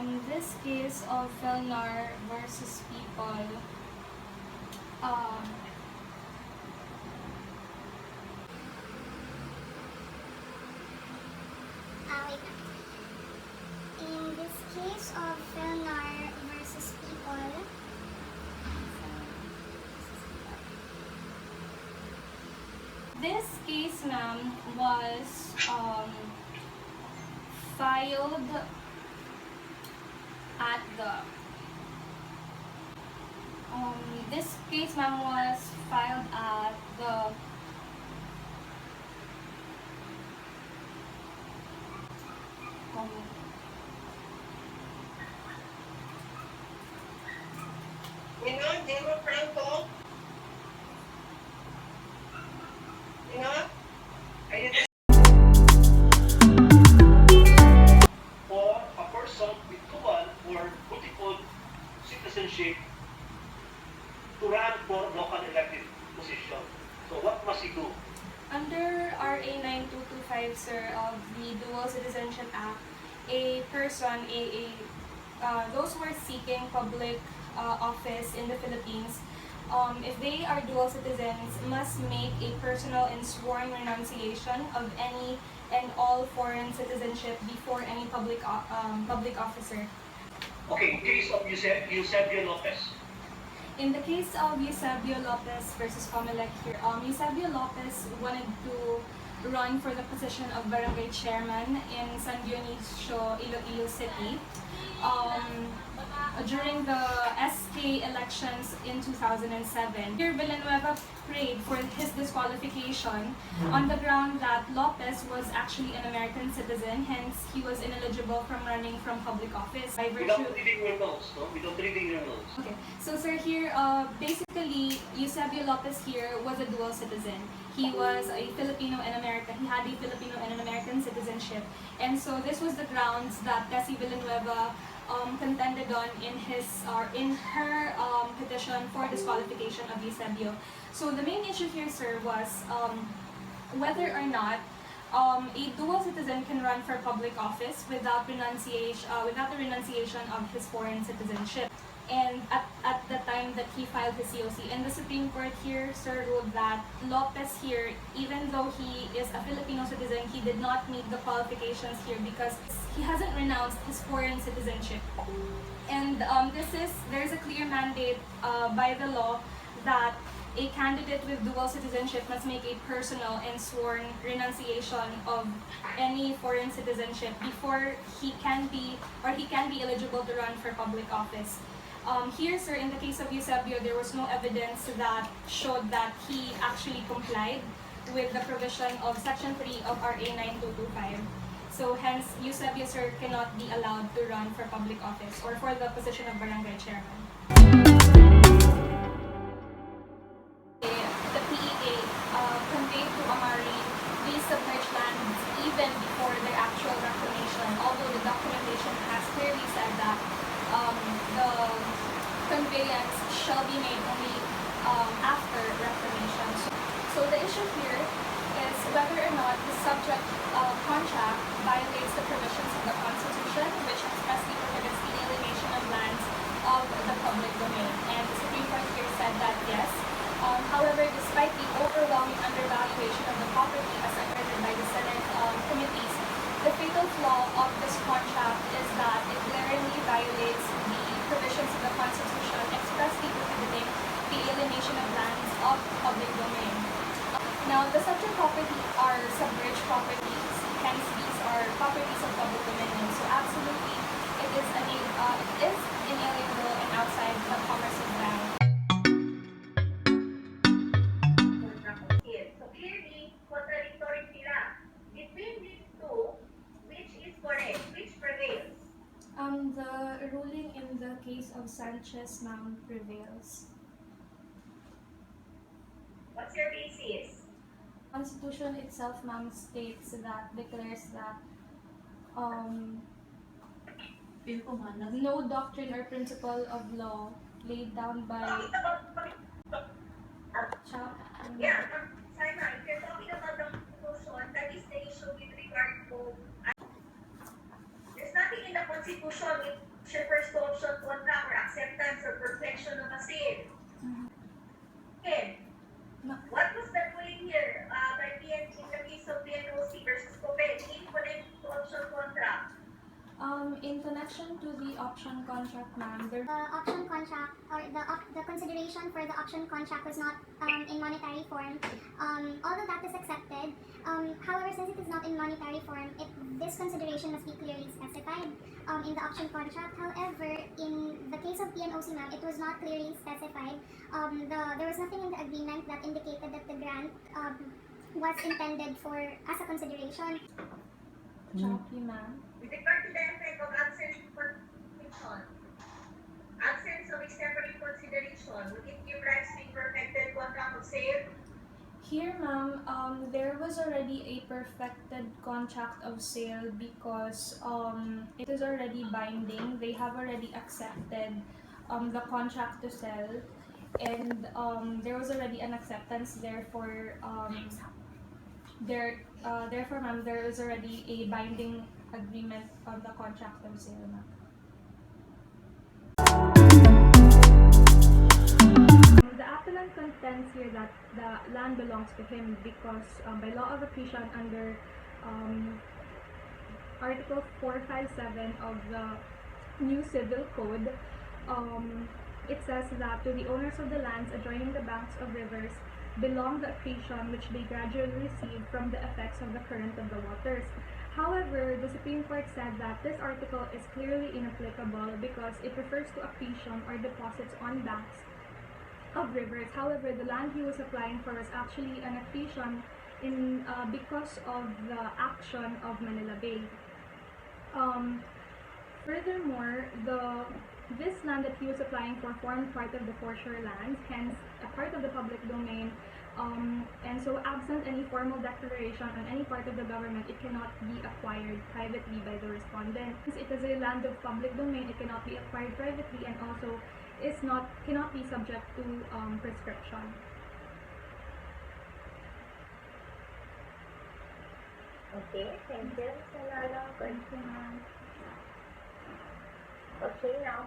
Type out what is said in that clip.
This case of Felnar versus People, um, In this case of Felnar versus People, this case, ma'am, was filed at the this case, ma'am, was filed at the Zero Franco. Are you for a person with dual or multiple citizenship to run for local elected position. So what must he do? Under RA 9225, sir, of the Dual Citizenship Act, a person, those who are seeking public office in the Philippines, if they are dual citizens, must make a personal and sworn renunciation of any and all foreign citizenship before any public officer. Okay, in case of Eusebio Lopez. In the case of Eusebio Lopez versus Comelec here, Eusebio Lopez wanted to run for the position of barangay chairman in San Dionisio, Iloilo City. During the SK elections in 2007, here Villanueva prayed for his disqualification on the ground that Lopez was actually an American citizen, hence he was ineligible from running from public office by virtue. Without reading your notes, no? Without reading your notes. Okay, so sir, here, basically, Eusebio Lopez here was a dual citizen. He was a Filipino and American. He had a Filipino and an American citizenship. And so this was the grounds that Tessie Villanueva contended on in her petition for disqualification of Eusebio. So the main issue here, sir, was whether or not a dual citizen can run for public office without the renunciation of his foreign citizenship. And at the time that he filed his COC, and the Supreme Court here, sir, ruled that Lopez here, even though he is a Filipino citizen, he did not meet the qualifications here because he hasn't renounced his foreign citizenship. And there's a clear mandate by the law that a candidate with dual citizenship must make a personal and sworn renunciation of any foreign citizenship before he can be eligible to run for public office. Here, sir, in the case of Eusebio, there was no evidence that showed that he actually complied with the provision of Section 3 of RA 9225. So hence, Eusebio, sir, cannot be allowed to run for public office or for the position of barangay chairman. The PEA conveyed to Amari these submerged lands even before their actual reclamation, although the documentation has clearly said that the conveyance shall be made only after reclamation. So the issue here is whether or not the subject contract violates the provisions of the Constitution, which expressly prohibits the alienation of lands of the public domain. And the Supreme Court here said that yes. However, despite the overwhelming undervaluation of the property as asserted by the Senate committees, the fatal flaw of this contract is that it glaringly violates the provisions of the Constitution expressly prohibiting the alienation of lands of public domain. Now, the subject property are submerged properties, hence these are properties of public domain. So absolutely, it is inalienable and outside the commerce of land. So clearly, contradictory sila. Between these two, which is correct? Which prevails? The ruling in the case of Sanchez, ma'am, prevails. What's your basis? Constitution itself, ma'am, declares that no doctrine or principle of law laid down by Yeah, Simon, if you're talking about the Constitution, that is the issue with regard to there's nothing in the Constitution objection to the option contract, ma'am. The option contract or the consideration for the option contract was not in monetary form. Although that is accepted, however, since it is not in monetary form, this consideration must be clearly specified in the option contract. However, in the case of PNOC, ma'am, it was not clearly specified. There was nothing in the agreement that indicated that the grant was intended for as a consideration. Copy, ma'am. With regard to the effect of absence consideration, absence of a separate consideration, would it give rise to a perfected contract of sale? Here, ma'am, there was already a perfected contract of sale because it is already binding. They have already accepted the contract to sell, and there was already an acceptance. Therefore, ma'am, there is already a binding agreement on the contract of sale, ma'am. The appellant contends here that the land belongs to him because by law of accretion under Article 457 of the new Civil Code, it says that to the owners of the lands adjoining the banks of rivers belong the accretion which they gradually receive from the effects of the current of the waters. However, the Supreme Court said that this article is clearly inapplicable because it refers to accretion or deposits on banks of rivers. However, the land he was applying for was actually an accretion because of the action of Manila Bay. Furthermore, this land that he was applying for formed part of the foreshore lands, hence a part of the public domain, and so absent any formal declaration on any part of the government, it cannot be acquired privately by the respondent. Since it is a land of public domain, it cannot be acquired privately and also cannot be subject to prescription. Okay, thank you, Salala. Thank you, ma'am. Okay, now.